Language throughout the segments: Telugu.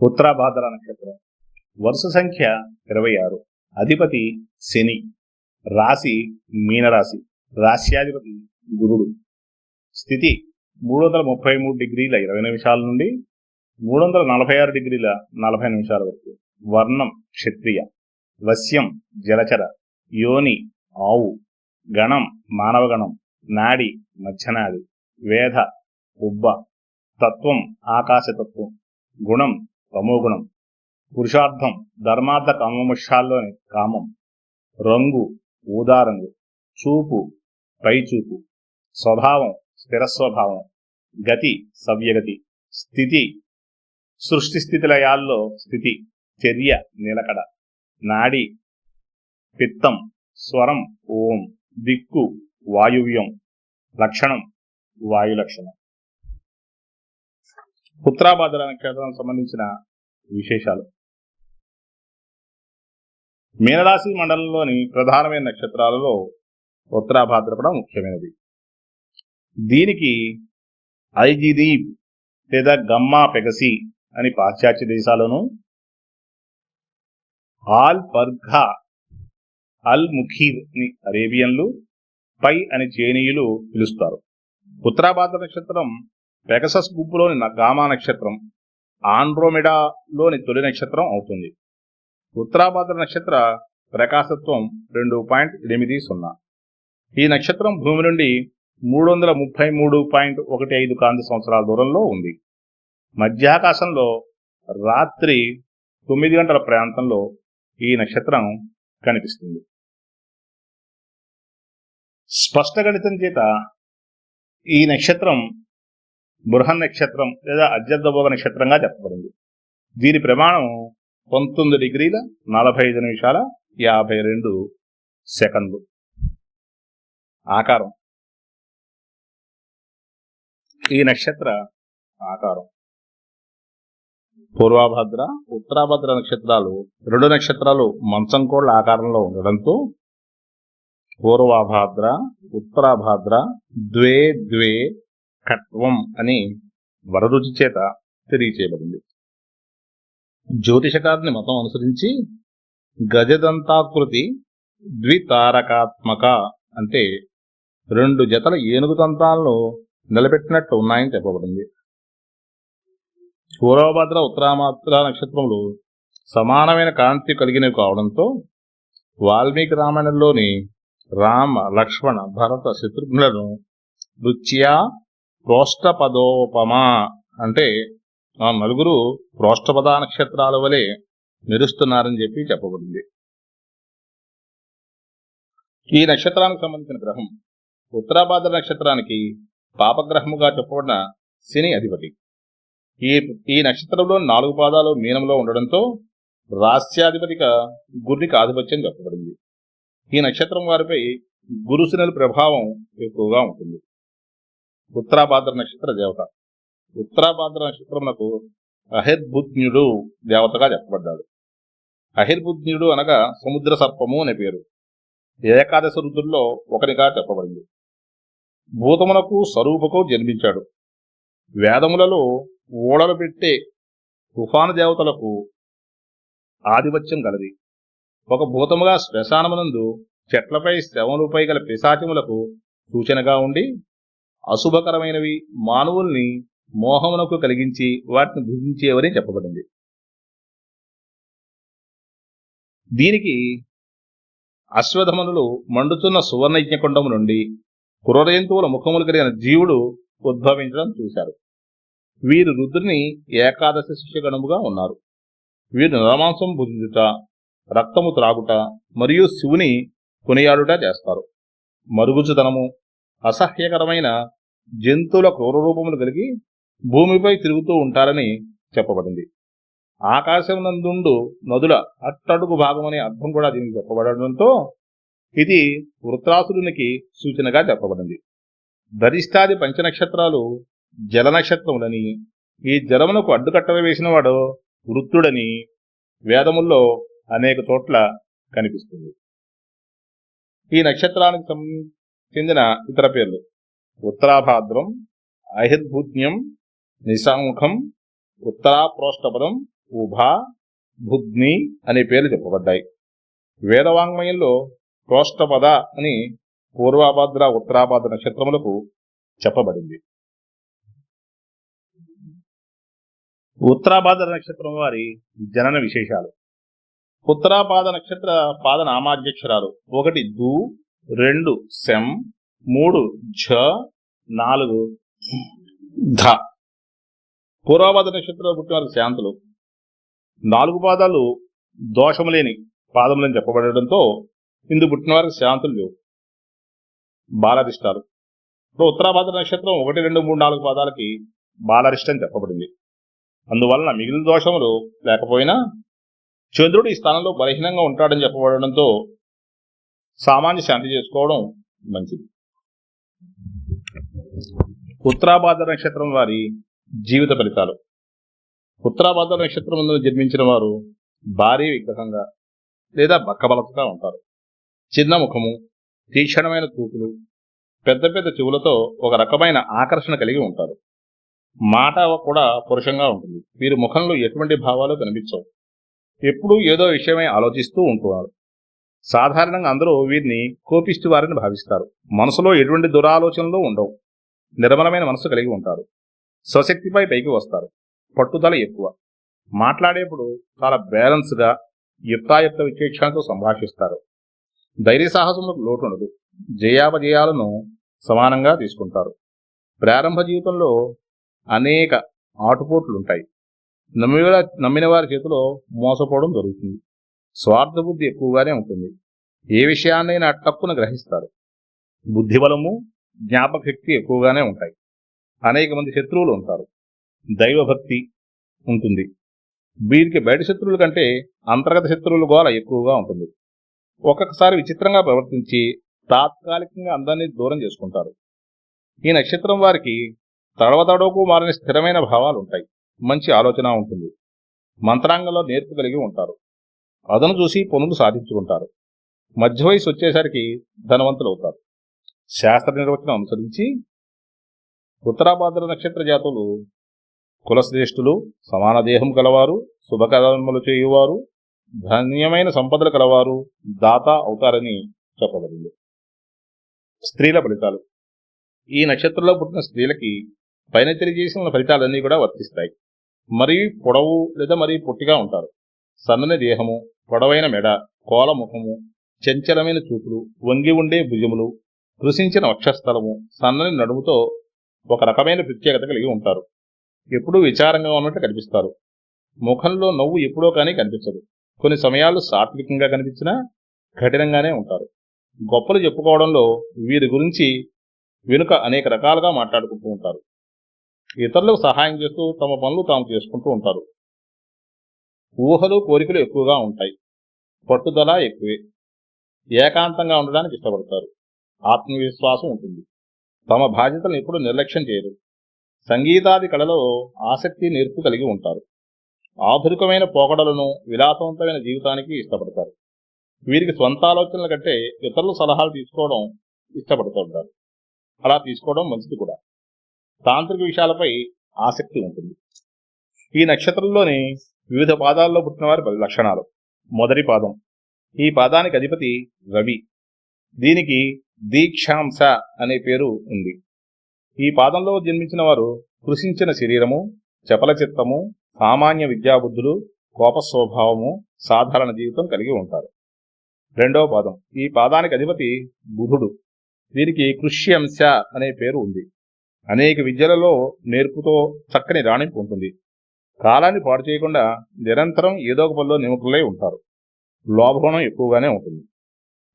ఉత్తరాభాద్ర నక్షత్రం. వరుస సంఖ్య 26. అధిపతి శని. రాశి మీనరాశి. రాశ్యాధిపతి గురుడు. స్థితి 333 డిగ్రీల 20 నిమిషాల నుండి 346 డిగ్రీల 40 నిమిషాల వరకు. వర్ణం క్షత్రియ. వశ్యం జలచర. యోని ఆవు. గణం మానవగణం. నాడి మధ్యనాడి. వేధ ఉబ్బ. తత్వం ఆకాశతత్వం. గుణం తమోగుణం. పురుషార్థం ధర్మార్థ కామమోక్షాల్లోని కామం. రంగు ఊదారంగు. చూపు పైచూపు. స్వభావం స్థిరస్వభావం. గతి సవ్యగతి. స్థితి సృష్టి స్థితిలయాల్లో స్థితి. చర్య నిలకడ. నాడి పిత్తం. స్వరం ఓం. దిక్కు వాయువ్యం. లక్షణం వాయులక్షణం. ఉత్తరాభాద్ర నక్షత్రానికి సంబంధించిన విశేషాలు. మీనరాశి మండలంలోని ప్రధానమైన నక్షత్రాలలో ఉత్తరాభాద్ర కూడా ముఖ్యమైనది. దీనికి ఐజిదీప్ లేదా గమ్మా పెగసి అని పాశ్చాత్య దేశాలను, ఆల్ పర్ఘా అల్ ముఖీర్ అని అరేబియన్లు, పై అని చైనీయులు పిలుస్తారు. ఉత్తరాభాద్ర నక్షత్రం పెగసస్ గుంపులోని గామా నక్షత్రం, ఆండ్రోమెడాలోని తొలి నక్షత్రం అవుతుంది. ఉత్తరాభాద్ర నక్షత్ర ప్రకాశత్వం 2.80. ఈ నక్షత్రం భూమి నుండి 333.15 కాంతి సంవత్సరాల దూరంలో ఉంది. మధ్యాకాశంలో రాత్రి 9 గంటల ప్రాంతంలో ఈ నక్షత్రం కనిపిస్తుంది. స్పష్ట గణితం చేత ఈ నక్షత్రం బృహన్ నక్షత్రం లేదా అజ్యర్థభోగ నక్షత్రంగా చెప్పబడింది. దీని ప్రమాణం 19 డిగ్రీల 45 నిమిషాల 52 సెకండ్లు. ఆకారం. ఈ నక్షత్ర ఆకారం పూర్వభాద్ర ఉత్తరాభాద్ర నక్షత్రాలు 2 నక్షత్రాలు మంచంకోళ్ల ఆకారంలో ఉండడంతో పూర్వభాద్ర ఉత్తరాభాద్ర ద్వే ద్వే కట్వం అని వరరుచి చేత తెలియచేయబడింది. జ్యోతిషకారుని మతం అనుసరించి గజదంతాకృతి ద్వితారకాత్మక అంటే 2 జతల ఏనుగు దంతాలను నిలబెట్టినట్టు ఉన్నాయని చెప్పబడింది. పూర్వభాద్ర ఉత్తరాభాద్ర నక్షత్రములు సమానమైన కాంతి కలిగినవి కావడంతో వాల్మీకి రామాయణంలోని రామ లక్ష్మణ భరత శత్రుఘ్నులను రుచ్యా ప్రోష్టపదోపమా అంటే ఆ 4 ప్రోష్టపద నక్షత్రాల వలె మెరుస్తున్నారని చెప్పబడింది. ఈ నక్షత్రానికి సంబంధించిన గ్రహం ఉత్తరాభాద్ర నక్షత్రానికి పాపగ్రహముగా చెప్పబడిన శని అధిపతి. ఈ నక్షత్రంలో 4 పాదాలు మీనంలో ఉండడంతో రాస్యాధిపతిగా గురునికి ఆధిపత్యం చెప్పబడింది. ఈ నక్షత్రం వారిపై గురుశనుల ప్రభావం ఎక్కువగా ఉంటుంది. ఉత్తరాభాద్ర నక్షత్ర దేవత. ఉత్తరాభాద్ర నక్షత్రమునకు అహిర్బుధ్నుడు దేవతగా చెప్పబడ్డాడు. అహిర్బుధ్నుడు అనగా సముద్ర సర్పము అనే పేరు. ఏకాదశ రుద్రుల్లో ఒకనిగా చెప్పబడింది. భూతమునకు స్వరూపకు జన్మించాడు. వేదములలో ఓడలు పెట్టే తుఫాను దేవతలకు ఆధిపత్యం గలది. ఒక భూతముగా శ్మశానమునందు చెట్లపై శవములపై గల పిశాచములకు సూచనగా ఉండి అశుభకరమైనవి మానవుల్ని మోహమునకు కలిగించి వాటిని భుజించేవని చెప్పబడింది. దీనికి అశ్వధమనులు మండుతున్న సువర్ణ యజ్ఞకొండము నుండి క్రూరజంతువుల ముఖములు కలిగిన జీవుడు ఉద్భవించడం చూశారు. వీరు రుద్రుని ఏకాదశ శిష్యగణముగా ఉన్నారు. వీరు నరమాంసం భుజించుట, రక్తము త్రాగుట మరియు శివుని కొనియాడుట చేస్తారు. మరుగుచుతనము, అసహ్యకరమైన జంతువుల క్రూర రూపములు కలిగి భూమిపై తిరుగుతూ ఉంటారని చెప్పబడింది. ఆకాశం నందుండు నదుల అట్టడుగు భాగమనే అర్థం కూడా దీనికి చెప్పబడడంతో ఇది వృత్రాసురునికి సూచనగా చెప్పబడింది. ధరిష్టాది పంచనక్షత్రాలు జల నక్షత్రములని, ఈ జలమునకు అడ్డుకట్టలు వేసిన వాడు వృత్తుడని వేదముల్లో అనేక చోట్ల కనిపిస్తుంది. ఈ నక్షత్రానికి చెందిన ఇతర పేర్లు ఉత్తరాభాద్రం, అహిర్బుధ్యం, నిశాముఖం, ఉత్తరాప్రోష్టపదం, ఉభ, బుధ్ని అనే పేర్లు చెప్పబడ్డాయి. వేదవాంగ్మయంలో ప్రోష్టపద అని పూర్వాభాద్ర ఉత్తరాభాద్ర నక్షత్రములకు చెప్పబడింది. ఉత్తరాభాద్ర నక్షత్రం వారి జనన విశేషాలు. ఉత్తరాపాద నక్షత్ర పాద నామాధ్యక్షరాలు: 1 దు, 2 శం, 3 ఝ, 4 ధ. పూర్వపాద నక్షత్రంలో పుట్టిన వారికి శాంతులు. 4 పాదాలు దోషము లేని పాదములని చెప్పబడడంతో ఇందు పుట్టిన వారికి శాంతులు లేవు. బాలరిష్టాలు: ఇప్పుడు ఉత్తరాభాద్ర నక్షత్రం 1, 2, 3, 4 పాదాలకి బాలరిష్టం చెప్పబడింది. అందువలన మిగిలిన దోషములు లేకపోయినా చంద్రుడు ఈ స్థానంలో బలహీనంగా ఉంటాడని చెప్పబడడంతో సామాన్య శాంతి చేసుకోవడం మంచిది. ఉత్తరాభాద్ర నక్షత్రం వారి జీవిత ఫలితాలు. ఉత్తరాభాద్ర నక్షత్రం ముందు జన్మించిన వారు భారీ విగ్రహంగా లేదా బక్కబలతగా ఉంటారు. చిన్న ముఖము, తీక్షణమైన చూపులు, పెద్ద పెద్ద చెవులతో ఒక రకమైన ఆకర్షణ కలిగి ఉంటారు. మాట కూడా పురుషంగా ఉంటుంది. వీరి ముఖంలో ఎటువంటి భావాలు కనిపించవు. ఎప్పుడూ ఏదో విషయమై ఆలోచిస్తూ ఉంటున్నారు. సాధారణంగా అందరూ వీరిని కోపిష్టి వారిని భావిస్తారు. మనసులో ఎటువంటి దురాలోచనలు ఉండవు. నిర్మలమైన మనసు కలిగి ఉంటారు. స్వశక్తిపై పైకి వస్తారు. పట్టుదల ఎక్కువ. మాట్లాడేప్పుడు చాలా బ్యాలెన్స్గా యుక్తాయుక్త విచక్షణతో సంభాషిస్తారు. ధైర్య సాహసములకు లోటు ఉండదు. జయాపజయాలను సమానంగా తీసుకుంటారు. ప్రారంభ జీవితంలో అనేక ఆటుపోట్లుంటాయి. నమ్మిన వారి చేతిలో మోసపోవడం జరుగుతుంది. స్వార్థ బుద్ధి ఎక్కువగానే ఉంటుంది. ఏ విషయాన్నైనా తప్పున గ్రహిస్తారు. బుద్ధిబలము, జ్ఞాపక శక్తి ఎక్కువగానే ఉంటాయి. అనేక మంది శత్రువులు ఉంటారు. దైవభక్తి ఉంటుంది. వీరికి బయట శత్రువుల కంటే అంతర్గత శత్రువుల గోల ఎక్కువగా ఉంటుంది. ఒక్కొక్కసారి విచిత్రంగా ప్రవర్తించి తాత్కాలికంగా అందరినీ దూరం చేసుకుంటారు. ఈ నక్షత్రం వారికి తడవతడవకు మారిన స్థిరమైన భావాలు ఉంటాయి. మంచి ఆలోచన ఉంటుంది. మంత్రాంగంలో నేర్పు కలిగి ఉంటారు. అదను చూసి పనులు సాధించుకుంటారు. మధ్య వయసు వచ్చేసరికి ధనవంతులు అవుతారు. శాస్త్ర నిర్వచనం అనుసరించి ఉత్తరాభాద్ర నక్షత్ర జాతులు కులశ్రేష్ఠులు, సమాన దేహం కలవారు, శుభకర్మలు చేయువారు, ధన్యమైన సంపదలు కలవారు, దాత అవుతారని చెప్పబడింది. స్త్రీల ఫలితాలు. ఈ నక్షత్రంలో పుట్టిన స్త్రీలకి పైన తెలియజేసిన ఫలితాలన్నీ కూడా వర్తిస్తాయి. మరీ పొడవు లేదా మరీ పొట్టిగా ఉంటారు. సన్నని దేహము, పొడవైన మెడ, కోల ముఖము, చంచలమైన చూపులు, వంగి ఉండే భుజములు, కృషించిన వక్షస్థలము, సన్నని నడుముతో ఒక రకమైన ప్రత్యేకత కలిగి ఉంటారు. ఎప్పుడూ విచారంగా ఉన్నట్టు కనిపిస్తారు. ముఖంలో నవ్వు ఎప్పుడో కానీ కనిపించదు. కొన్ని సమయాల్లో సాత్వికంగా కనిపించినా కఠినంగానే ఉంటారు. గొప్పలు చెప్పుకోవడంలో వీరి గురించి వెనుక అనేక రకాలుగా మాట్లాడుకుంటూ ఉంటారు. ఇతరులకు సహాయం చేస్తూ తమ పనులు తాము చేసుకుంటూ ఉంటారు. ఊహలు, కోరికలు ఎక్కువగా ఉంటాయి. పట్టుదల ఎక్కువే. ఏకాంతంగా ఉండడానికి ఇష్టపడతారు. ఆత్మవిశ్వాసం ఉంటుంది. తమ బాధ్యతలను ఎప్పుడూ నిర్లక్ష్యం చేయరు. సంగీతాది కళలో ఆసక్తి, నేర్పు కలిగి ఉంటారు. ఆధునికమైన పోకడలను, విలాసవంతమైన జీవితానికి ఇష్టపడతారు. వీరికి స్వంత ఆలోచనల కంటే ఇతరుల సలహాలు తీసుకోవడం ఇష్టపడుతుంటారు. అలా తీసుకోవడం మంచిది కూడా. తాంత్రిక విషయాలపై ఆసక్తి ఉంటుంది. ఈ నక్షత్రంలోని వివిధ పాదాల్లో పుట్టిన వారి లక్షణాలు. మొదటి పాదం. ఈ పాదానికి అధిపతి రవి. దీనికి దీక్షాంశ అనే పేరు ఉంది. ఈ పాదంలో జన్మించిన వారు కృషించిన శరీరము, చపల చిత్తము, సామాన్య విద్యాబుద్ధులు, కోప స్వభావము, సాధారణ జీవితం కలిగి ఉంటారు. రెండవ పాదం. ఈ పాదానికి అధిపతి బుధుడు. దీనికి కృష్యంశ అనే పేరు ఉంది. అనేక విద్యలలో నేర్పుతో చక్కని రాణింపు ఉంటుంది. కాలాన్ని పాడు చేయకుండా నిరంతరం ఏదో ఒక పనిలో నిమగ్నులై ఉంటారు. లోభగుణం ఎక్కువగానే ఉంటుంది.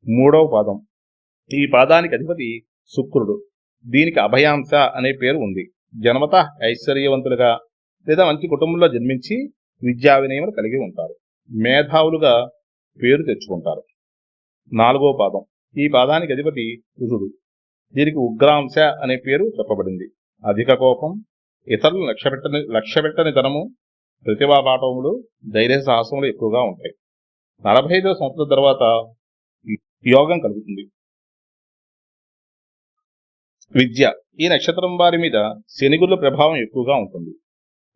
మూడవ పాదం. ఈ పాదానికి అధిపతి శుక్రుడు. దీనికి అభయాంశ అనే పేరు ఉంది. జన్మత ఐశ్వర్యవంతులుగా లేదా మంచి కుటుంబంలో జన్మించి విద్యా వినయములు కలిగి ఉంటారు. మేధావులుగా పేరు తెచ్చుకుంటారు. నాలుగవ పాదం. ఈ పాదానికి అధిపతి కుజుడు. దీనికి ఉగ్రాంశ అనే పేరు చెప్పబడింది. అధిక కోపం, ఇతరులు లక్ష్యపెట్టని ధనము, ప్రతిభా పాఠములు, ధైర్య సాహసములు ఎక్కువగా ఉంటాయి. 45వ సంవత్సరం తర్వాత యోగం కలుగుతుంది. విద్య. ఈ నక్షత్రం వారి మీద శనిగురుల ప్రభావం ఎక్కువగా ఉంటుంది.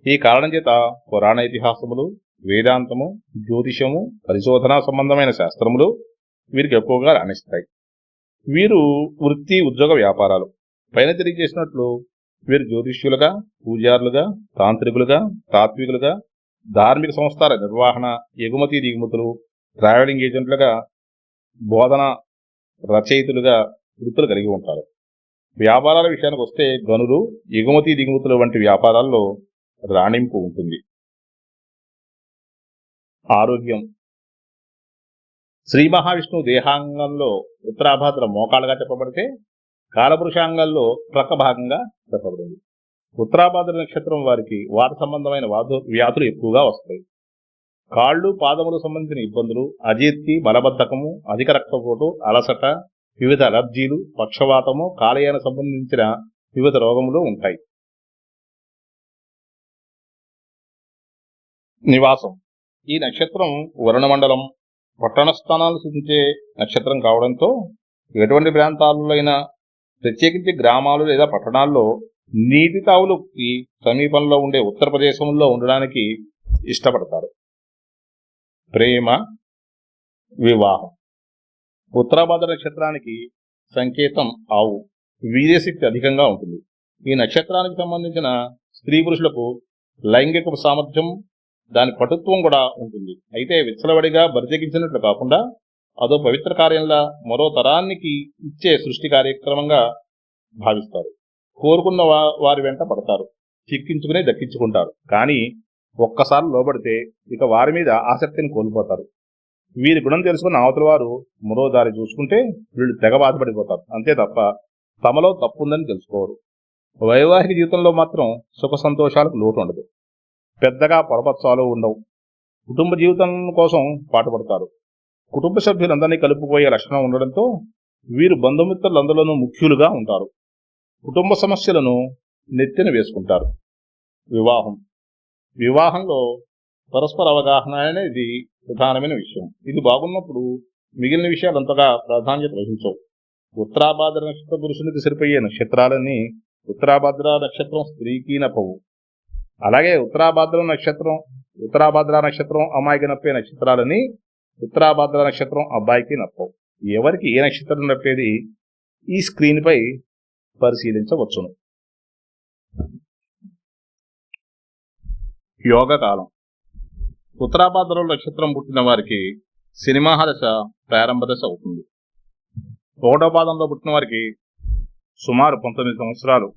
ఈ కారణం చేత పురాణ ఇతిహాసములు, వేదాంతము, జ్యోతిషము, పరిశోధనా సంబంధమైన శాస్త్రములు వీరికి ఎక్కువగా రాణిస్తాయి. వీరు వృత్తి, ఉద్యోగ, వ్యాపారాలు పైన తెలియజేసినట్లు వీరు జ్యోతిష్యులుగా, పూజారులుగా, తాంత్రికులుగా, తాత్వికులుగా, ధార్మిక సంస్థల నిర్వహణ, ఎగుమతి దిగుమతులు, ట్రావెలింగ్ ఏజెంట్లుగా, బోధన రచయితులుగా వృత్తులు కలిగి ఉంటారు. వ్యాపారాల విషయానికి వస్తే గనులు, ఎగుమతి దిగుమతులు వంటి వ్యాపారాల్లో రాణింపు ఉంటుంది. ఆరోగ్యం. శ్రీ మహావిష్ణువు దేహాంగంలో ఉత్తరాభాద్ర మోకాలుగా చెప్పబడితే కాలపురుషాంగంలో ప్రక్క భాగంగా చెప్పబడింది. ఉత్తరాభాద్ర నక్షత్రం వారికి వాత సంబంధమైన వ్యాధులు ఎక్కువగా వస్తాయి. కాళ్ళు, పాదములు సంబంధించిన ఇబ్బందులు, అజీర్తి, మలబద్ధకము, అధిక రక్తపోటు, అలసట, వివిధ అలర్జీలు, పక్షవాతము, కాలేయానికి సంబంధించిన వివిధ రోగములు ఉంటాయి. నివాసం. ఈ నక్షత్రం వర్ణమండలం, పట్టణ స్థానాలు సూచించే నక్షత్రం కావడంతో ఎటువంటి ప్రాంతాల్లో అయినా, ప్రత్యేకించి గ్రామాలు లేదా పట్టణాల్లో నీటి తావులకి సమీపంలో ఉండే ఉత్తరప్రదేశంలో ఉండడానికి ఇష్టపడతారు. ప్రేమ, వివాహం. ఉత్తరాభాద్ర నక్షత్రానికి సంకేతం ఆవు. వీర్యశక్తి అధికంగా ఉంటుంది. ఈ నక్షత్రానికి సంబంధించిన స్త్రీ పురుషులకు లైంగిక సామర్థ్యం, దాని పటుత్వం కూడా ఉంటుంది. అయితే విచ్చలవడిగా బరితెగించినట్లు కాకుండా అదో పవిత్ర కార్యంలా మరో తరానికి ఇచ్చే సృష్టి కార్యక్రమంగా భావిస్తారు. కోరుకున్న వారి వెంట పడతారు, చిక్కించుకునే దక్కించుకుంటారు. కానీ ఒక్కసారి లోబడితే ఇక వారి మీద ఆసక్తిని కోల్పోతారు. వీరి గుణం తెలుసుకున్న అవతల వారు మరో దారి చూసుకుంటే వీళ్ళు తెగ బాధపడిపోతారు. అంతే తప్ప తమలో తప్పుందని తెలుసుకోరు. వైవాహిక జీవితంలో మాత్రం సుఖ సంతోషాలకు లోటు ఉండదు. పెద్దగా పొరపచ్చాలు ఉండవు. కుటుంబ జీవితం కోసం పాటుపడతారు. కుటుంబ సభ్యులందరినీ కలుపుకోయే లక్షణం ఉండడంతో వీరు బంధుమిత్రులందరిలోనూ ముఖ్యులుగా ఉంటారు. కుటుంబ సమస్యలను నెత్తిన వేసుకుంటారు. వివాహం. వివాహంలో పరస్పర అవగాహన అనేది ప్రధానమైన విషయం. ఇది బాగున్నప్పుడు మిగిలిన విషయాలు అంతగా ప్రాధాన్యత వహించవు. ఉత్తరాభాద్ర నక్షత్ర పురుషునికి సరిపోయే నక్షత్రాలన్నీ ఉత్తరాభాద్ర నక్షత్రం స్త్రీకి నప్పవు. అలాగే ఉత్తరాభాద్ర నక్షత్రం అమ్మాయికి నప్పే నక్షత్రాలని ఉత్తరాభాద్ర నక్షత్రం అబ్బాయికి నప్పవు. ఎవరికి ఏ నక్షత్రం నప్పేది ఈ స్క్రీన్ పై పరిశీలించవచ్చును. యోగకాలం. ఉత్తరాభాద్ర నక్షత్రం పుట్టిన వారికి శనిమహాదశ ప్రారంభ దశ అవుతుంది. 1వ పాదంలో పుట్టిన వారికి సుమారు 19 సంవత్సరాలు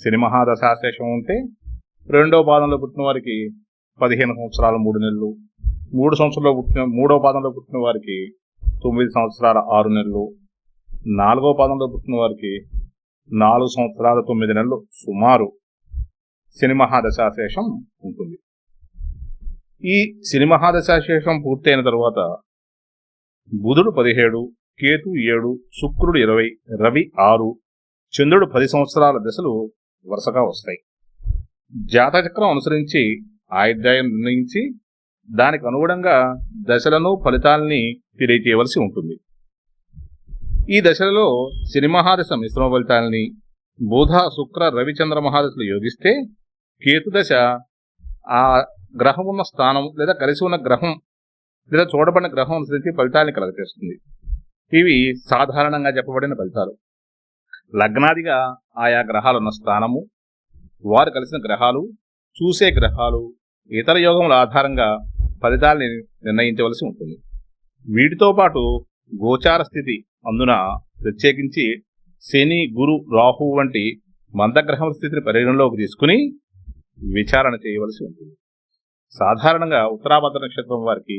శనిమహాదశాశేషం ఉంటే, 2వ పాదంలో పుట్టిన వారికి 15 సంవత్సరాలు 3 నెలలు, 3వ పాదంలో పుట్టిన వారికి 9 సంవత్సరాల 6 నెలలు, 4వ పాదంలో పుట్టిన వారికి 4 సంవత్సరాల 9 నెలలు సుమారు శని మహాదశాశేషం ఉంటుంది. ఈ శని మహాదశాశేషం పూర్తయిన తరువాత బుధుడు 17, కేతు 7, శుక్రుడు 20, రవి 6, చంద్రుడు 10 సంవత్సరాల దశలు వరుసగా వస్తాయి. జాతచక్రం అనుసరించి ఆయుర్దాయం నిర్ణయించి దానికి అనుగుణంగా దశలను ఫలితాలని తెలియచేయవలసి ఉంటుంది. ఈ దశలలో శని మహాదశ మిశ్రమ ఫలితాలని, బుధ, శుక్ర, రవిచంద్ర మహాదశలు యోగిస్తే కేతు దశ ఆ గ్రహం ఉన్న స్థానం లేదా కలిసి ఉన్న గ్రహం లేదా చూడబడిన గ్రహం అనుసరించి ఫలితాలని కలగచేస్తుంది. ఇవి సాధారణంగా చెప్పబడిన ఫలితాలు. లగ్నాదిగా ఆయా గ్రహాలు ఉన్న స్థానము, వారు కలిసిన గ్రహాలు, చూసే గ్రహాలు, ఇతర యోగముల ఆధారంగా ఫలితాలని నిర్ణయించవలసి ఉంటుంది. వీటితో పాటు గోచార స్థితి అందున ప్రత్యేకించి శని, గురు, రాహు వంటి మందగ్రహం స్థితిని పరిగణలోకి తీసుకుని విచారణ చేయవలసి ఉంటుంది. సాధారణంగా ఉత్తరాభద్ర నక్షత్రం వారికి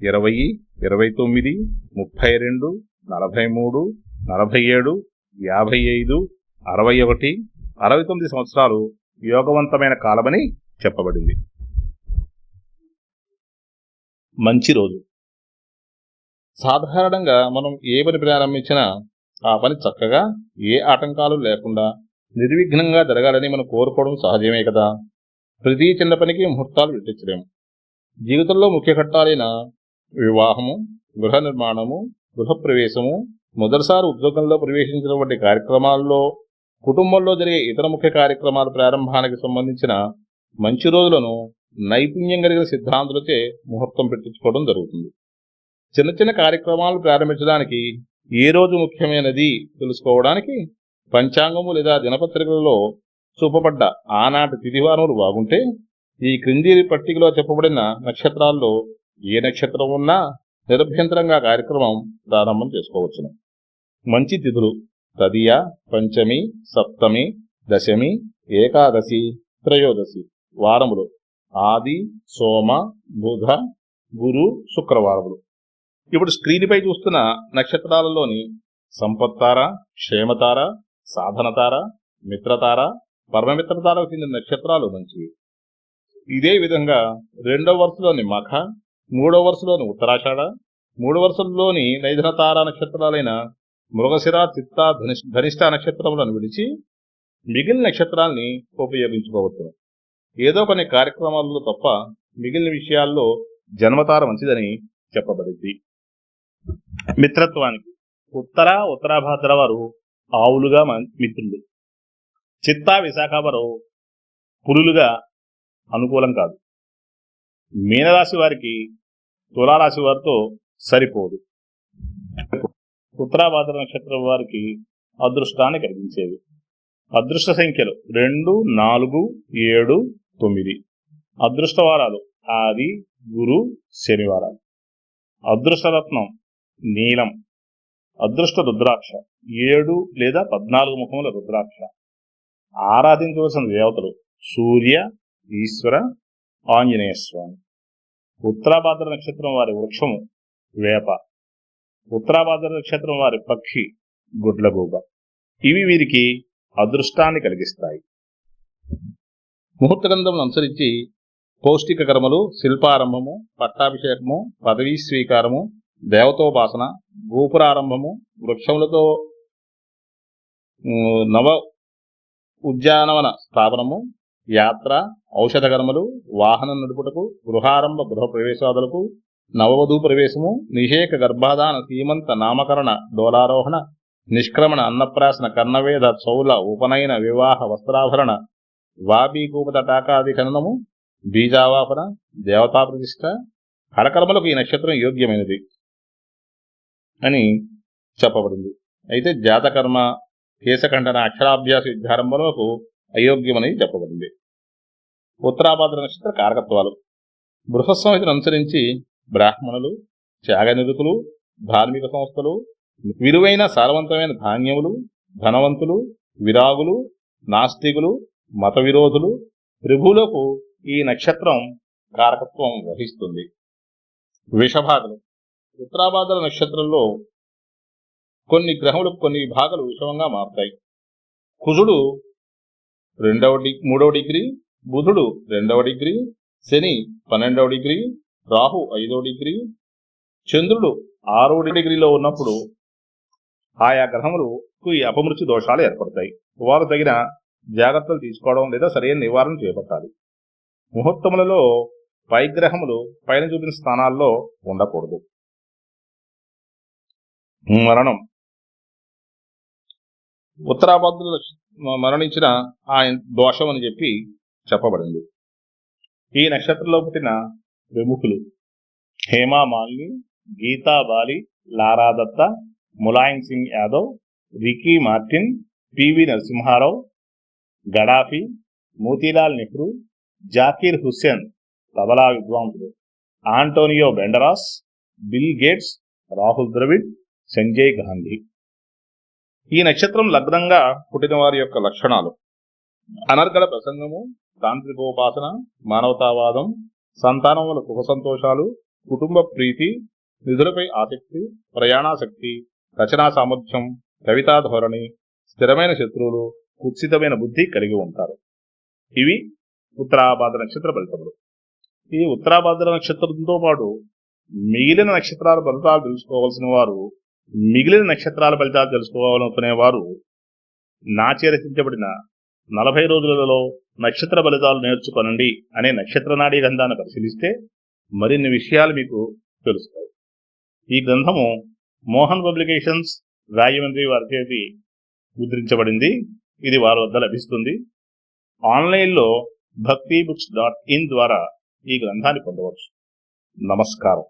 20, 29, 32, 43, 47, 55, 61, 69 సంవత్సరాలు యోగవంతమైన కాలమని చెప్పబడింది. మంచి రోజు. సాధారణంగా మనం ఏ పని ప్రారంభించినా ఆ పని చక్కగా ఏ ఆటంకాలు లేకుండా నిర్విఘ్నంగా జరగాలని మనం కోరుకోవడం సహజమే కదా. ప్రతి చిన్న పనికి ముహూర్తాలు పెట్టించలేము. జీవితంలో ముఖ్య ఘట్టాలైన వివాహము, గృహ నిర్మాణము, గృహప్రవేశము, మొదటిసారి ఉద్యోగంలో ప్రవేశించిన వంటి కార్యక్రమాల్లో, కుటుంబంలో జరిగే ఇతర ముఖ్య కార్యక్రమాల ప్రారంభానికి సంబంధించిన మంచి రోజులను నైపుణ్యం కలిగిన సిద్ధాంతులచే ముహూర్తం పెట్టించుకోవడం జరుగుతుంది. చిన్న చిన్న కార్యక్రమాలు ప్రారంభించడానికి ఏ రోజు ముఖ్యమైనది తెలుసుకోవడానికి పంచాంగము లేదా దినపత్రికలలో చూపబడ్డ ఆనాటి తిథివారములు బాగుంటే ఈ క్రింది పట్టికలో చెప్పబడిన నక్షత్రాల్లో ఏ నక్షత్రం ఉన్నా నిరభ్యంతరంగా కార్యక్రమం ప్రారంభం చేసుకోవచ్చును. మంచి తిథులు: తదియ, పంచమి, సప్తమి, దశమి, ఏకాదశి, త్రయోదశి. వారములు: ఆది, సోమ, బుధ, గురు, శుక్రవారములు. ఇప్పుడు స్క్రీన్పై చూస్తున్న నక్షత్రాలలోని సంపత్తార, క్షేమతార, సాధనతార, మిత్రతార, పరమమిత్రతారకు చెందిన నక్షత్రాలు మంచివి. ఇదే విధంగా 2వ వరుసలోని మఖ, 3వ వరుసలోని ఉత్తరాషాఢ, 3వ వరుసలోని నైధనతార నక్షత్రాలైన మృగశిర, చిత్త, ధనిష్ట నక్షత్రములను విడిచి మిగిలిన నక్షత్రాల్ని ఉపయోగించుకోవచ్చు. ఏదో కొన్ని కార్యక్రమాలలో తప్ప మిగిలిన విషయాల్లో జన్మతార మంచిదని చెప్పబడింది. మిత్రత్వానికి ఉత్తరాభాద్ర వారు ఆవులుగా మిత్రులు. చిత్తా, విశాఖ వారు పురులుగా అనుకూలం కాదు. మీనరాశి వారికి తులారాశి వారితో సరిపోదు. ఉత్తరాభాద్ర నక్షత్రం వారికి అదృష్టాన్ని కలిగించేవి. అదృష్ట సంఖ్యలు 2, 4, 7, 9. అదృష్టవారాలు ఆది, గురు, శనివారాలు. అదృష్టరత్నం నీలం. అదృష్ట రుద్రాక్ష 7 లేదా 14 ముఖముల రుద్రాక్ష. ఆరాధించవలసిన దేవతలు సూర్య, ఈశ్వర, ఆంజనేయ స్వామి. ఉత్తరాభాద్ర నక్షత్రం వారి వృక్షము వేప. ఉత్తరాభాద్ర నక్షత్రం వారి పక్షి గుడ్లగూబ. ఇవి వీరికి అదృష్టాన్ని కలిగిస్తాయి. ముహూర్త గ్రంథం అనుసరించి పౌష్టిక కర్మలు, శిల్పారంభము, పట్టాభిషేకము, పదవీ స్వీకారము, దేవతోపాసన, గోపురారంభము, వృక్షములతో నవ ఉద్యానవన స్థాపనము, యాత్ర, ఔషధ కర్మలు, వాహనం నడుపుటకు, గృహారంభ గృహ ప్రవేశాదులకు, నవవధూ ప్రవేశము, నిషేక గర్భాధాన, సీమంత, నామకరణ, డోలారోహణ, నిష్క్రమణ, అన్నప్రాసన, కర్ణవేద, చౌల, ఉపనయన, వివాహ, వస్త్రాభరణ, వాబీకూపతటాకాది ఖననము, బీజావాపన, దేవతా ప్రతిష్ఠ, హరకర్మలకు ఈ నక్షత్రం యోగ్యమైనది అని చెప్పబడింది. అయితే జాతకర్మ, కేశఖండన, అక్షరాభ్యాస విద్యారంభములకు అయోగ్యమని చెప్పబడింది. ఉత్తరాభాద్ర నక్షత్ర కారకత్వాలు: బృహస్సంహితను అనుసరించి బ్రాహ్మణులు, త్యాగనిరతులు, ధార్మిక సంస్థలు, విలువైన సారవంతమైన ధాన్యములు, ధనవంతులు, విరాగులు, నాస్తికులు, మత విరోధులు, ప్రభువులకు ఈ నక్షత్రం కారకత్వం వహిస్తుంది. విషభాగలు: ఉత్తరాభాద్ర నక్షత్రంలో కొన్ని గ్రహములకు కొన్ని విభాగాలు విషమంగా మారుతాయి. కుజుడు 3వ డిగ్రీ, బుధుడు 2వ డిగ్రీ, శని 12వ డిగ్రీ, రాహు 5వ డిగ్రీ, చంద్రుడు 6వ డిగ్రీలో ఉన్నప్పుడు ఆయా గ్రహములకు ఈ అపమృత్యు దోషాలు ఏర్పడతాయి. వారు తగిన జాగ్రత్తలు తీసుకోవడం లేదా సరైన నివారణ చేపట్టాలి. ముహూర్తములలో పైగ్రహములు పైన చూపిన స్థానాల్లో ఉండకూడదు. మరణం: ఉత్తరాభాద్రులు మరణించిన ఆయన దోషం అని చెప్పి చెప్పబడింది. ఈ నక్షత్రంలో పుట్టిన ప్రముఖులు Hema Malini, Geeta Bali, Lara Dutta, Mulayam Singh Yadav, Ricky Martin, PV Narasimha Rao, Gaddafi, Motilal Nehru, Zakir Hussain tabla విద్వాంసుడు, Antonio Banderas, Bill Gates, Rahul Dravid, Sanjay Gandhi. ఈ నక్షత్రం లగ్నంగా పుట్టిన వారి యొక్క లక్షణాలు: అనర్గళ ప్రసంగము, తాంత్రికోపాసన, మానవతావాదం, సంతానం వల్ల సుఖ సంతోషాలు, కుటుంబ ప్రీతి, నిధులపై ఆసక్తి, ప్రయాణాసక్తి, రచనా సామర్థ్యం, కవితా ధోరణి, స్థిరమైన శత్రువులు, కుత్సితమైన బుద్ధి కలిగి ఉంటారు. ఇవి ఉత్తరాభాద్ర నక్షత్ర ఫలితములు. ఈ ఉత్తరాభాద్ర నక్షత్రంతో పాటు మిగిలిన నక్షత్రాల ఫలితాలు తెలుసుకోవాల్సిన వారు, మిగిలిన నక్షత్రాల ఫలితాలు తెలుసుకోవాలనుకునే వారు నాచే రచించబడిన 40 రోజులలో నక్షత్ర ఫలితాలు నేర్చుకోనండి అనే నక్షత్ర నాడీ గ్రంథాన్ని పరిశీలిస్తే మరిన్ని విషయాలు మీకు తెలుస్తాయి. ఈ గ్రంథము మోహన్ పబ్లికేషన్స్ రాజమండ్రి వారి చేతి ముద్రించబడింది. ఇది వారి వద్ద లభిస్తుంది. ఆన్లైన్లో bhaktibooks.in ద్వారా ఈ గ్రంథాన్ని పొందవచ్చు. నమస్కారం.